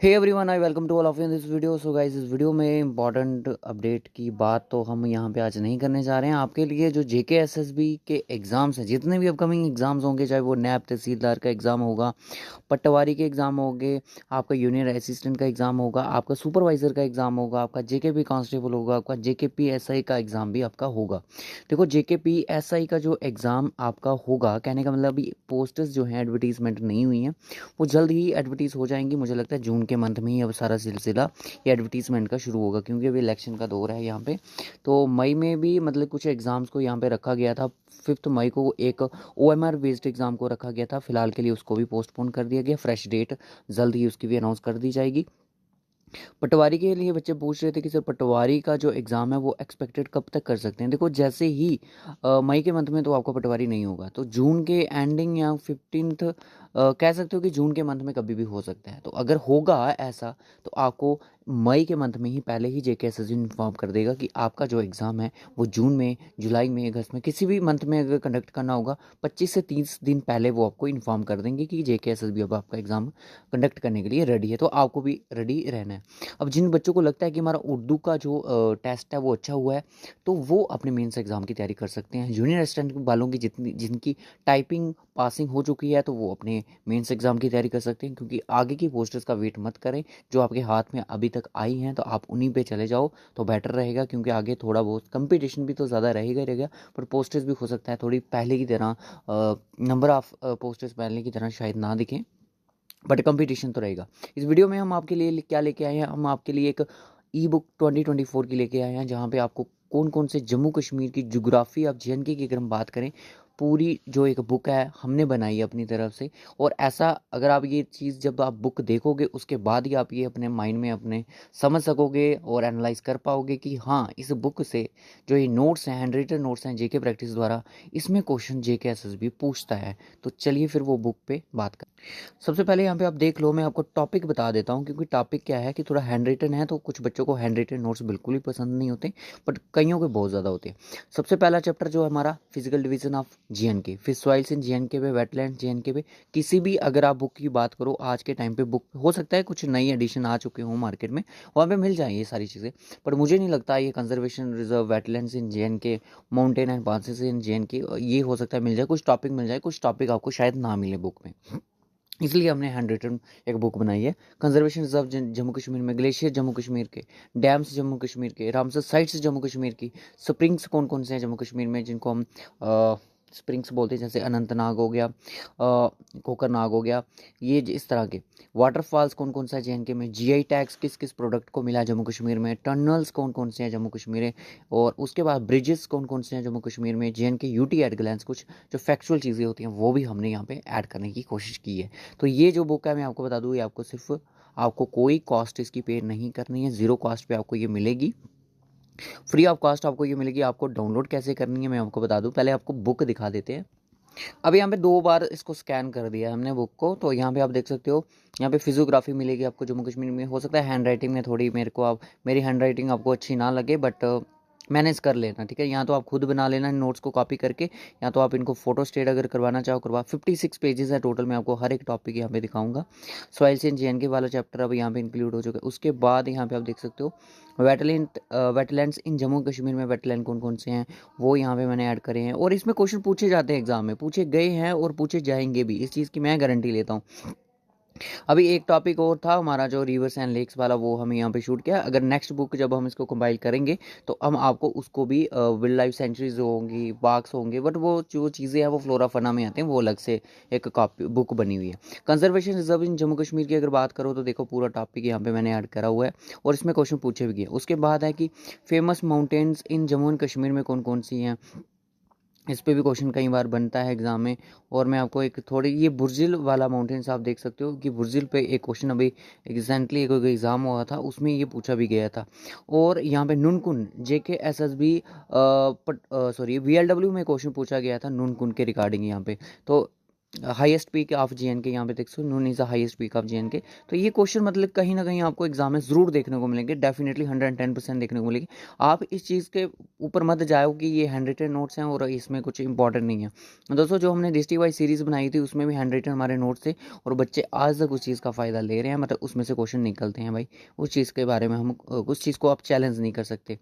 Hey everyone, I welcome to all of you in this video. So guys, इस video में important update की बात तो हम यहाँ पे आज नहीं करने जा रहे हैं। आपके लिए जो जेके एसएसबी के एग्ज़ाम्स हैं, जितने भी अपकमिंग एग्ज़ाम्स होंगे, चाहे वो नैब तहसीलदार का एग्ज़ाम होगा, पटवारी के एग्ज़ाम होंगे, आपका जूनियर असिस्टेंट का एग्ज़ाम होगा, आपका सुपरवाइज़र का एग्ज़ाम होगा, आपका जेकेपी कांस्टेबल होगा, आपका जेकेपी एसआई का एग्ज़ाम भी आपका होगा। देखो, जेकेपी एसआई का जो एग्ज़ाम आपका होगा, कहने का मतलब अभी पोस्टर्स जो हैं एडवर्टीज़मेंट नहीं हुई हैं, वो जल्द ही एडवर्टीज़ हो जाएंगी। मुझे लगता है जून के मंथ में ही अब सारा सिलसिला ये एडवर्टीज़मेंट का शुरू होगा, क्योंकि अभी इलेक्शन का दौर है यहाँ पे। तो मई में भी मतलब कुछ एग्ज़ाम्स को यहाँ पे रखा गया था। 5 मई को एक ओएमआर बेस्ड एग्ज़ाम को रखा गया था, फिलहाल के लिए उसको भी पोस्टपोन कर दिया गया। फ्रेश डेट जल्द ही उसकी भी अनाउंस कर दी जाएगी। पटवारी के लिए बच्चे पूछ रहे थे कि सर पटवारी का जो एग्ज़ाम है वो एक्सपेक्टेड कब तक कर सकते हैं। देखो, जैसे ही मई के मंथ में तो आपका पटवारी नहीं होगा, तो जून के एंडिंग या 15th कह सकते हो कि जून के मंथ में कभी भी हो सकता है। तो अगर होगा ऐसा, तो आपको मई के मंथ में ही पहले ही जेके एस इन्फॉर्म कर देगा कि आपका जो एग्ज़ाम है वो जून में, जुलाई में, अगस्त में, किसी भी मंथ में अगर कंडक्ट करना होगा, 25 से 30 दिन पहले वो आपको इन्फॉर्म कर देंगे कि जेके एस भी अब आपका एग्ज़ाम कंडक्ट करने के लिए रेडी है। तो आपको भी रेडी रहना है। अब जिन बच्चों को लगता है कि हमारा उर्दू का जो टेस्ट है वो अच्छा हुआ है, तो वो अपने मेंस एग्ज़ाम की तैयारी कर सकते हैं। जूनियर असिस्टेंट वालों की जितनी जिनकी टाइपिंग पासिंग हो चुकी है, तो वो अपने मेंस एग्ज़ाम की तैयारी कर सकते हैं, क्योंकि आगे की पोस्टर्स का वेट मत करें। जो आपके हाथ में अभी तक आई हैं, तो आप उन्हीं पे चले जाओ तो बेटर रहेगा, क्योंकि आगे थोड़ा बहुत कंपटीशन भी तो ज़्यादा रहेगा ही रहेगा, पर पोस्टर्स भी हो सकता है थोड़ी पहले की तरह, नंबर ऑफ़ पोस्टर्स पहले की तरह शायद ना दिखें, बट कंपटीशन तो रहेगा। इस वीडियो में हम आपके लिए क्या लेके आए हैं, हम आपके लिए एक ई बुक 2024 की लेके आए हैं, जहाँ पे आपको कौन कौन से जम्मू कश्मीर की जोग्राफ़ी, आप जेएनके की अगर हम बात करें, पूरी जो एक बुक है हमने बनाई है अपनी तरफ से। और ऐसा अगर आप ये चीज़ जब आप बुक देखोगे, उसके बाद ही आप ये अपने माइंड में अपने समझ सकोगे और एनालाइज कर पाओगे कि हाँ, इस बुक से जो ये नोट्स हैं, हैंड रिटन नोट्स हैं जेके प्रैक्टिस द्वारा, इसमें क्वेश्चन जेके एसएसबी पूछता है। तो चलिए फिर वो बुक पे बात करें। सबसे पहले यहाँ पे आप देख लो, मैं आपको टॉपिक बता देता हूँ, क्योंकि टॉपिक क्या है कि थोड़ा हैंड रिटन है, तो कुछ बच्चों को हैंड रिटन नोट्स बिल्कुल ही पसंद नहीं होते, बट कईयों के बहुत ज़्यादा होते हैं। सबसे पहला चैप्टर जो है हमारा physical division of GNK, fish soils in GNK पे, वेटलैंड जीएनके पे। किसी भी अगर आप बुक की बात करो आज के टाइम पे, बुक हो सकता है कुछ नई एडिशन आ चुके हों मार्केट में, वहाँ पे मिल जाए ये सारी चीज़ें, पर मुझे नहीं लगता ये conservation reserve, wetlands in GNK, mountain and passes in GNK, ये हो सकता है मिल जाए, कुछ टॉपिक मिल जाए, कुछ टॉपिक आपको शायद ना मिले बुक में। इसलिए हमने हैंड रिटन एक बुक बनाई है। कंजर्वेशन रिजर्व जम्मू कश्मीर में, ग्लेशियर जम्मू कश्मीर के, डैम्स जम्मू कश्मीर के, रामसर साइट्स जम्मू कश्मीर की, स्प्रिंग्स कौन कौन से हैं जम्मू कश्मीर में जिनको हम स्प्रिंग्स बोलते हैं, जैसे अनंतनाग हो गया, कोकरनाग हो गया, ये इस तरह के। वाटरफॉल्स कौन कौन सा है जेएनके में, जीआई टैग्स किस किस प्रोडक्ट को मिला है जम्मू कश्मीर में, टनल्स कौन कौन से हैं जम्मू कश्मीर में, और उसके बाद ब्रिजेस कौन कौन से हैं जम्मू कश्मीर में, जेएनके यूटी एट ग्लैंस, कुछ जो फैक्चुअल चीज़ें होती हैं वो भी हमने यहाँ पे ऐड करने की कोशिश की है। तो ये जो बुक है, मैं आपको बता दूँ, ये आपको सिर्फ, आपको कोई कॉस्ट इसकी पे नहीं करनी है, ज़ीरो कॉस्ट पे आपको ये मिलेगी, फ्री ऑफ कॉस्ट आपको ये मिलेगी। आपको डाउनलोड कैसे करनी है मैं आपको बता दूं, पहले आपको बुक दिखा देते हैं। अब यहाँ पे 2 बार इसको स्कैन कर दिया हमने बुक को, तो यहाँ पे आप देख सकते हो, यहाँ पे फिजियोग्राफी मिलेगी आपको जम्मू कश्मीर में। हो सकता है हैंड राइटिंग में थोड़ी मेरी हैंड राइटिंग आपको अच्छी ना लगे, बट मैनेज कर लेना, ठीक है। यहाँ तो आप खुद बना लेना नोट्स को कॉपी करके, या तो आप इनको फोटो स्टेट अगर करवाना चाहो करवा। 56 पेजेस है टोटल, मैं आपको हर एक टॉपिक यहाँ पे दिखाऊंगा। सॉइल्स इन जेएनके वाला चैप्टर अब यहाँ पे इंक्लूड हो चुका है। उसके बाद यहाँ पे आप देख सकते हो वेटलैंड्स इन जम्मू कश्मीर में, वेटलैंड कौन कौन से हैं वो यहाँ पे मैंने ऐड करे हैं, और इसमें क्वेश्चन पूछे जाते हैं, एग्जाम में पूछे गए हैं और पूछे जाएंगे भी, इस चीज़ की मैं गारंटी लेता हूँ। अभी एक टॉपिक और था हमारा जो रिवर्स एंड लेक्स वाला, वो हमें यहाँ पे शूट किया। अगर नेक्स्ट बुक जब हम इसको कंपाइल करेंगे, तो हम आपको उसको भी वाइल्ड लाइफ सेंचुरीज होंगी, पार्क्स होंगे, बट वो जो चीज़ें हैं वो फ्लोरा फना में आते हैं, वो अलग से एक कॉपी बुक बनी हुई है। Conservation reserve in Jammu Kashmir की अगर बात करो, तो देखो पूरा टॉपिक यहाँ पे मैंने ऐड करा हुआ है, और इसमें क्वेश्चन पूछे भी गए। उसके बाद है कि famous mountains in Jammu and Kashmir में कौन कौन सी हैं, इस पे भी क्वेश्चन कई बार बनता है एग्जाम में। और मैं आपको एक थोड़ी, ये बुर्जिल वाला माउंटेन्स आप देख सकते हो कि बुर्जिल पे एक क्वेश्चन अभी रिसेंटली एक एग्ज़ाम हुआ था, उसमें ये पूछा भी गया था। और यहाँ पे Nunkun JK S S B sorry VLW में क्वेश्चन पूछा गया था नुनकुन के रिगार्डिंग यहाँ पे। तो हाईएस्ट पीक ऑफ JNK, यहाँ पे देख सकते हो Nun is the highest peak of JNK। तो ये क्वेश्चन मतलब कहीं ना कहीं आपको एग्जाम में ज़रूर देखने को मिलेंगे, डेफिनेटली 110% देखने को मिलेगी। आप इस चीज़ के ऊपर मत जाओ कि ये हैंड रिटन नोट्स हैं और इसमें कुछ इंपॉर्टेंट नहीं है। दोस्तों जो हमने डिस्ट्रिक्ट वाइज सीरीज़ बनाई थी उसमें भी हैंड रिटन हमारे नोट्स थे और बच्चे आज तक उस चीज़ का फ़ायदा ले रहे हैं, मतलब उसमें से क्वेश्चन निकलते हैं भाई। उस चीज़ के बारे में हम उस चीज़ को आप चैलेंज नहीं कर सकते।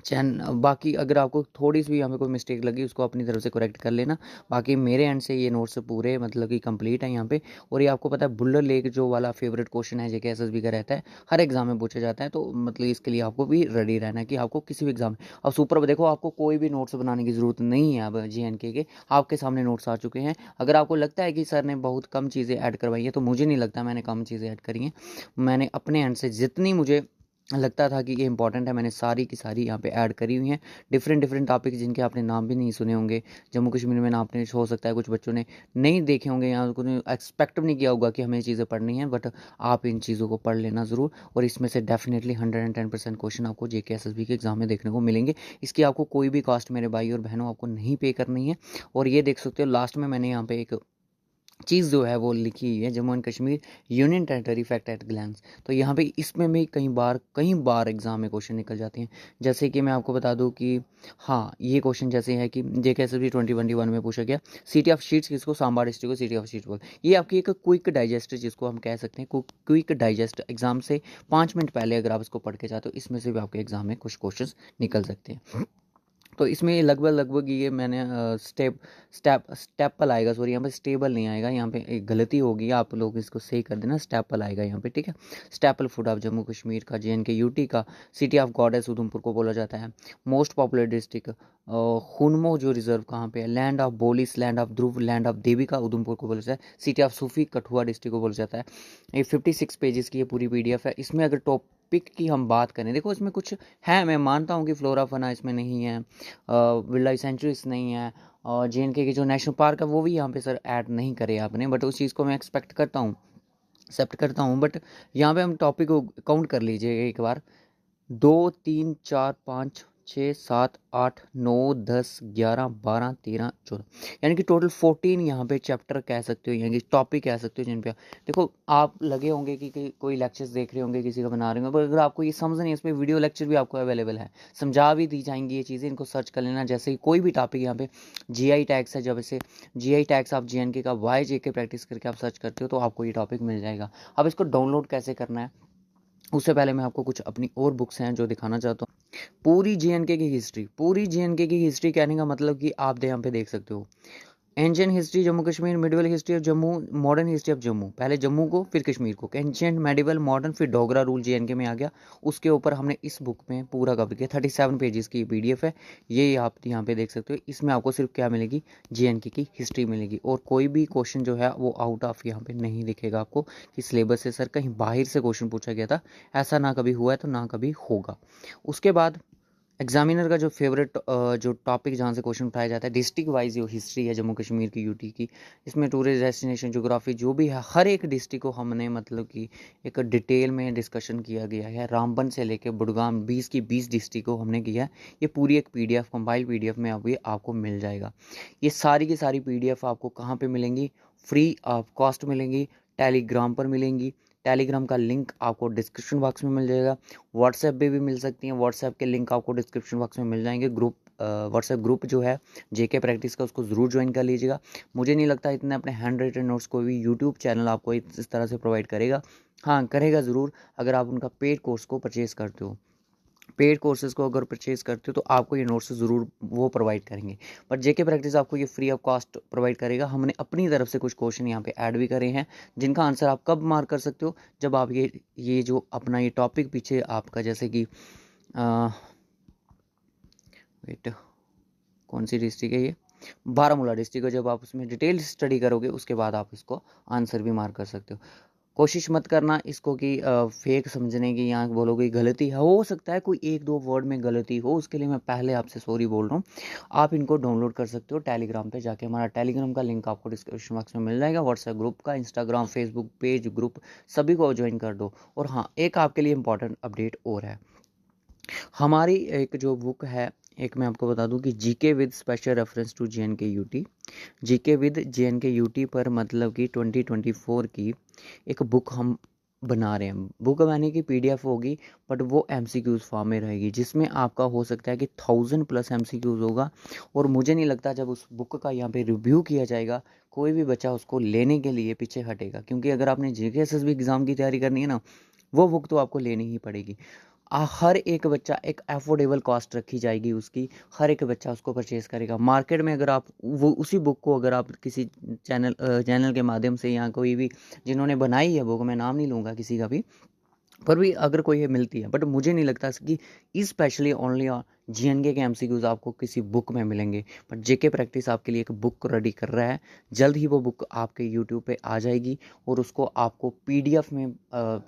बाकी अगर आपको थोड़ी सी भी यहाँ पे कोई मिस्टेक लगी उसको अपनी तरफ से करेक्ट कर लेना। बाकी मेरे एंड से ये नोट्स पूरे मतलब कि कंप्लीट है यहाँ पे। और ये आपको पता है बुल्लर लेक जो वाला फेवरेट क्वेश्चन है JK SSB का रहता है, हर एग्जाम में पूछा जाता है। तो मतलब इसके लिए आपको भी रेडी रहना है कि आपको किसी भी एग्जाम में अब सुपर देखो आपको कोई भी नोट्स बनाने की ज़रूरत नहीं है। अब JNK के आपके सामने नोट्स आ चुके हैं। अगर आपको लगता है कि सर ने बहुत कम चीज़ें ऐड करवाई है, तो मुझे नहीं लगता मैंने कम चीज़ें ऐड करी हैं। मैंने अपने एंड से जितनी मुझे लगता था कि ये इंपॉर्टेंट है मैंने सारी की सारी यहाँ पे ऐड करी हुई हैं। डिफरेंट डिफरेंट टॉपिक जिनके आपने नाम भी नहीं सुने होंगे जम्मू कश्मीर में, ना आपने हो सकता है कुछ बच्चों ने नहीं देखे होंगे या कुछ एक्सपेक्ट भी नहीं किया होगा कि हमें ये चीज़ें पढ़नी है, बट आप इन चीज़ों को पढ़ लेना ज़रूर। और इसमें से डेफिनेटली 110% क्वेश्चन आपको JK SSB के एग्जाम में देखने को मिलेंगे। इसकी आपको कोई भी कॉस्ट मेरे भाई और बहनों आपको नहीं पे करनी है। और ये देख सकते हो लास्ट में मैंने यहाँ पे एक चीज़ जो है वो लिखी हुई है, Jammu and Kashmir union territory fact at glance. तो यहाँ पे इसमें भी कई बार एग्जाम में क्वेश्चन निकल जाते हैं। जैसे कि मैं आपको बता दूं कि हाँ ये क्वेश्चन जैसे है कि JK SSB 2021 में पूछा गया सिटी ऑफ शीट्स किसको, सांबा डिस्ट्रिक्ट को सिटी ऑफ शीट्स बोल। ये आपकी एक क्विक डाइजेस्ट जिसको हम कह सकते हैं क्विक डाइजेस्ट, एग्जाम से 5 मिनट पहले अगर आप इसको पढ़ के जाते हो इसमें से भी आपके एग्जाम में कुछ क्वेश्चन निकल सकते हैं। तो इसमें लगभग ये मैंने स्टेपल आएगा, सॉरी यहाँ पे स्टेबल नहीं आएगा, यहाँ पे एक गलती होगी, आप लोग इसको सही कर देना, स्टेपल आएगा यहाँ पे, ठीक है। Staple food of Jammu Kashmir का, JNK UT का, सिटी ऑफ गॉडेस उधमपुर को बोला जाता है। मोस्ट पॉपुलर डिस्ट्रिक्ट हुनमो जो रिजर्व कहाँ पे है, लैंड ऑफ बोलिस, land of Dhruv, land of Devika Udhampur को बोला जाता है। City of Sufi Kathua district को बोला जाता है। ये 56 पेजेस की ये पूरी PDF है। इसमें अगर टॉपिक की हम बात करें, देखो इसमें कुछ है, मैं मानता हूँ कि फ्लोरा फना इसमें नहीं है, वाइल्ड लाइफ सेंचुरीज नहीं है, और JNK के जो नेशनल पार्क है वो भी यहाँ पे सर ऐड नहीं करे आपने, बट उस चीज़ को मैं एक्सेप्ट करता हूँ। बट यहाँ पे हम टॉपिक को काउंट कर लीजिए एक बार, 2 3 4 5 6 7 8 9 10 11 12 13 14, यानी कि टोटल 14 यहाँ पे चैप्टर कह सकते हो, यानी कि टॉपिक कह सकते हो जिन पे देखो आप लगे होंगे कि कोई लेक्चर्स देख रहे होंगे किसी का बना रहे होंगे, पर अगर आपको ये समझ नहीं है इसमें वीडियो लेक्चर भी आपको अवेलेबल है, समझा भी दी जाएंगी ये चीज़ें, इनको सर्च कर लेना। जैसे कि कोई भी टॉपिक यहाँ पे GI टैक्स है, जब से GI टैक्स आप JNK का YJK प्रैक्टिस करके आप सर्च करते हो तो आपको ये टॉपिक मिल जाएगा। अब इसको डाउनलोड कैसे करना है उससे पहले मैं आपको कुछ अपनी और बुक्स हैं जो दिखाना चाहता हूँ। पूरी JNK की हिस्ट्री कहने का मतलब कि आप यहाँ पे देख सकते हो ancient history Jammu Kashmir, medieval history of Jammu, modern history of Jammu, पहले जम्मू को फिर कश्मीर को, एंशियंट मेडिवल मॉडर्न, फिर डोगरा रूल JNK में आ गया। उसके ऊपर हमने इस बुक में पूरा कवर किया, 37 पेजेस की PDF है ये, आप यहाँ पे देख सकते हो। इसमें आपको सिर्फ क्या मिलेगी, JNK की हिस्ट्री मिलेगी, और कोई भी क्वेश्चन जो है वो आउट ऑफ यहाँ पे नहीं दिखेगा आपको कि सिलेबस से सर कहीं बाहर से क्वेश्चन पूछा गया था, ऐसा ना कभी हुआ है तो ना कभी होगा। उसके बाद एग्जामिनर का जो फेवरेट जो टॉपिक जहाँ से क्वेश्चन उठाया जाता है, डिस्ट्रिक्ट वाइज जो हिस्ट्री है जम्मू कश्मीर की UT की, इसमें टूरिस्ट डेस्टिनेशन ज्योग्राफी जो भी है हर एक डिस्ट्रिक्ट को हमने मतलब कि एक डिटेल में डिस्कशन किया गया है। रामबन से लेके बुडगाम 20 की 20 डिस्ट्रिक्ट को हमने किया है। ये पूरी एक PDF कंपाइल PDF में अब ये आपको मिल जाएगा। ये सारी की सारी PDF आपको कहाँ पर मिलेंगी, फ्री ऑफ कॉस्ट मिलेंगी, टेलीग्राम पर मिलेंगी। टेलीग्राम का लिंक आपको डिस्क्रिप्शन बॉक्स में मिल जाएगा, व्हाट्सएप पे भी मिल सकती हैं, व्हाट्सएप के लिंक आपको डिस्क्रिप्शन बॉक्स में मिल जाएंगे। व्हाट्सएप ग्रुप जो है JK प्रैक्टिस का उसको ज़रूर ज्वाइन कर लीजिएगा। मुझे नहीं लगता इतने अपने हैंड राइटेड नोट्स को भी यूट्यूब चैनल आपको इस तरह से प्रोवाइड करेगा। हाँ करेगा ज़रूर अगर आप उनका पेड कोर्स को परचेज़ करते हो। पेड कोर्सेज को अगर परचेज करते हो तो आपको ये नोट्स ज़रूर वो प्रोवाइड करेंगे, पर JK प्रैक्टिस आपको ये फ्री ऑफ कॉस्ट प्रोवाइड करेगा। हमने अपनी तरफ से कुछ क्वेश्चन यहाँ पे ऐड भी करे हैं जिनका आंसर आप कब मार्क कर सकते हो, जब आप ये जो अपना ये टॉपिक पीछे आपका, जैसे कि वेट कौन सी डिस्ट्रिक्ट है ये, बारामूला डिस्ट्रिक्ट है, जब आप उसमें डिटेल स्टडी करोगे उसके बाद आप इसको आंसर भी मार्क कर सकते हो। कोशिश मत करना इसको कि फेक समझने की, यहाँ बोलोगे गलती है, हो सकता है कोई 1-2 वर्ड में गलती हो, उसके लिए मैं पहले आपसे सॉरी बोल रहा हूँ। आप इनको डाउनलोड कर सकते हो टेलीग्राम पे जाके, हमारा टेलीग्राम का लिंक आपको डिस्क्रिप्शन बॉक्स में मिल जाएगा, व्हाट्सएप ग्रुप का, इंस्टाग्राम फेसबुक पेज ग्रुप सभी को ज्वाइन कर दो। और हाँ एक आपके लिए इंपॉर्टेंट अपडेट और है, हमारी एक जो बुक है एक मैं आपको बता दूं कि GK with special reference to J and K UT, GK with J and K UT पर मतलब कि 2024 की एक बुक हम बना रहे हैं। बुक बनाने की पीडीएफ होगी, बट वो एमसीक्यूज फॉर्म में रहेगी, जिसमें आपका हो सकता है कि 1000+ एमसीक्यूज होगा। और मुझे नहीं लगता जब उस बुक का यहाँ पे रिव्यू किया जाएगा कोई भी बच्चा उसको लेने के लिए पीछे हटेगा, क्योंकि अगर आपने जीके एसएसबी एग्ज़ाम की तैयारी करनी है ना, वो बुक तो आपको लेनी ही पड़ेगी। हर एक बच्चा, एक अफोर्डेबल कॉस्ट रखी जाएगी उसकी, हर एक बच्चा उसको परचेज़ करेगा। मार्केट में अगर आप वो उसी बुक को अगर आप किसी चैनल के माध्यम से या कोई भी जिन्होंने बनाई है बुक, मैं नाम नहीं लूँगा किसी का भी, पर भी अगर कोई ये मिलती है, बट मुझे नहीं लगता कि स्पेशली ओनली जीएनके के एमसीक्यूज आपको किसी बुक में मिलेंगे। बट जेके प्रैक्टिस आपके लिए एक बुक रेडी कर रहा है, जल्द ही वो बुक आपके यूट्यूब पे आ जाएगी और उसको आपको पीडीएफ में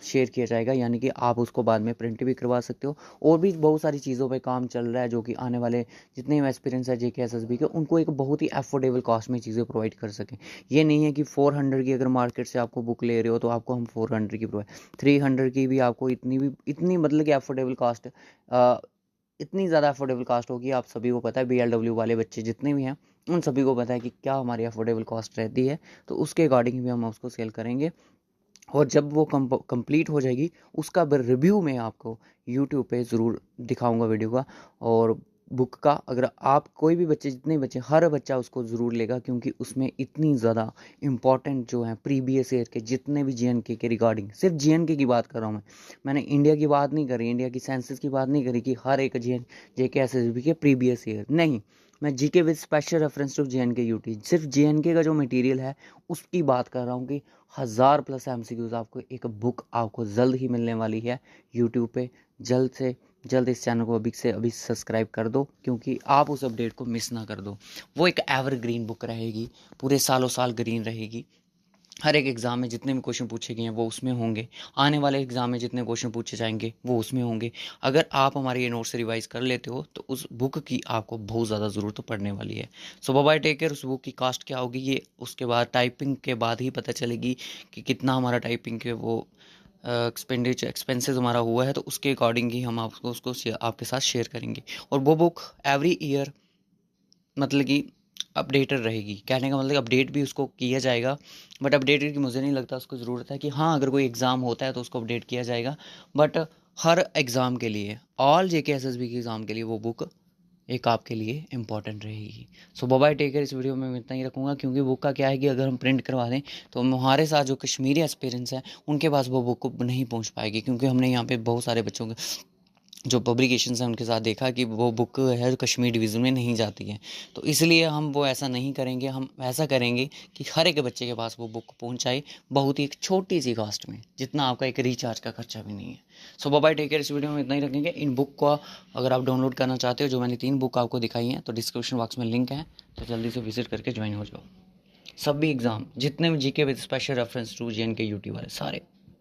शेयर किया जाएगा, यानी कि आप उसको बाद में प्रिंट भी करवा सकते हो। और भी बहुत सारी चीज़ों पे काम चल रहा है, जो कि आने वाले जितने भी एस्पिरेंट्स है जेके एसएसबी के, उनको एक बहुत ही अफोर्डेबल कॉस्ट में चीज़ें प्रोवाइड कर सकें। ये नहीं है कि 400 की अगर मार्केट से आपको बुक ले रहे हो तो आपको हम 400 की प्रोवाइड, 300 की भी आपको इतनी मतलब कि अफोर्डेबल कास्ट, इतनी ज़्यादा अफोर्डेबल कास्ट होगी। आप सभी को पता है, बीएलडब्ल्यू वाले बच्चे जितने भी हैं उन सभी को पता है कि क्या हमारी अफोर्डेबल कास्ट रहती है, तो उसके अकॉर्डिंग भी हम उसको सेल करेंगे। और जब वो कंप्लीट हो जाएगी उसका रिव्यू मैं आपको यूट्यूब पे ज़रूर दिखाऊंगा वीडियो का। और बुक का अगर आप कोई भी बच्चे, जितने बच्चे, हर बच्चा उसको ज़रूर लेगा, क्योंकि उसमें इतनी ज़्यादा इंपॉर्टेंट जो है प्रीवियस ईयर के जितने भी जीएनके के रिगार्डिंग, सिर्फ जीएनके की बात कर रहा हूँ मैंने इंडिया की बात नहीं करी, इंडिया की सेंसस की बात नहीं करी कि हर एक जेके एसएसबी के प्रीवियस ईयर नहीं, मैं GK with special reference to J and K UT, सिर्फ जेएनके का जो मटेरियल है उसकी बात कर रहा हूँ कि 1000+ एमसीक्यूज आपको एक बुक आपको जल्द ही मिलने वाली है यूट्यूब पे। जल्द से जल्द इस चैनल को अभी से अभी सब्सक्राइब कर दो, क्योंकि आप उस अपडेट को मिस ना कर दो। वो एक एवरग्रीन बुक रहेगी, पूरे सालों साल ग्रीन रहेगी। हर एक एग्ज़ाम में जितने भी क्वेश्चन पूछे गए हैं वो उसमें होंगे, आने वाले एग्ज़ाम में जितने क्वेश्चन पूछे जाएंगे वो उसमें होंगे। अगर आप हमारे ये नोट से रिवाइज कर लेते हो तो उस बुक की आपको बहुत ज़्यादा ज़रूरत तो पड़ने वाली है। सो बाय बाय, टेक केयर। उस बुक की कास्ट क्या होगी ये उसके बाद टाइपिंग के बाद ही पता चलेगी कि कितना हमारा टाइपिंग के वो एक्सपेंसेस हमारा हुआ है, तो उसके अकॉर्डिंग ही हम आपको उसको आपके साथ शेयर करेंगे। और वो बुक एवरी ईयर मतलब कि अपडेटेड रहेगी, कहने का मतलब अपडेट भी उसको किया जाएगा, बट अपडेटेड की मुझे नहीं लगता उसको ज़रूरत है कि हाँ अगर कोई एग्ज़ाम होता है तो उसको अपडेट किया जाएगा। बट हर एग्ज़ाम के लिए, ऑल जेके एसएसबी के एग्ज़ाम के लिए वो बुक एक आपके लिए इंपॉर्टेंट रहेगी। सो बाय टेक केयर। इस वीडियो में मैं इतना ही रखूँगा, क्योंकि बुक का क्या है कि अगर हम प्रिंट करवा दें तो हमारे साथ जो कश्मीरी एक्सपीरियंस है उनके पास वो बुक नहीं पहुँच पाएगी, क्योंकि हमने यहाँ पे बहुत सारे बच्चों के जो पब्लिकेशन है उनके साथ देखा कि वो बुक है जो कश्मीर डिवीज़न में नहीं जाती है। तो इसलिए हम वो ऐसा नहीं करेंगे, हम ऐसा करेंगे कि हर एक बच्चे के पास वो बुक पहुंचाए, बहुत ही एक छोटी सी कास्ट में, जितना आपका एक रिचार्ज का खर्चा भी नहीं है। सो बाय टेक केयर। इस वीडियो में इतना ही रखेंगे। इन बुक को अगर आप डाउनलोड करना चाहते हो, जो मैंने 3 बुक आपको दिखाई हैं, तो डिस्क्रिप्शन बॉक्स में लिंक है, तो जल्दी से विजिट करके ज्वाइन हो जाओ। सभी एग्ज़ाम जितने भी GK with special reference to J and K UT वाले सारे।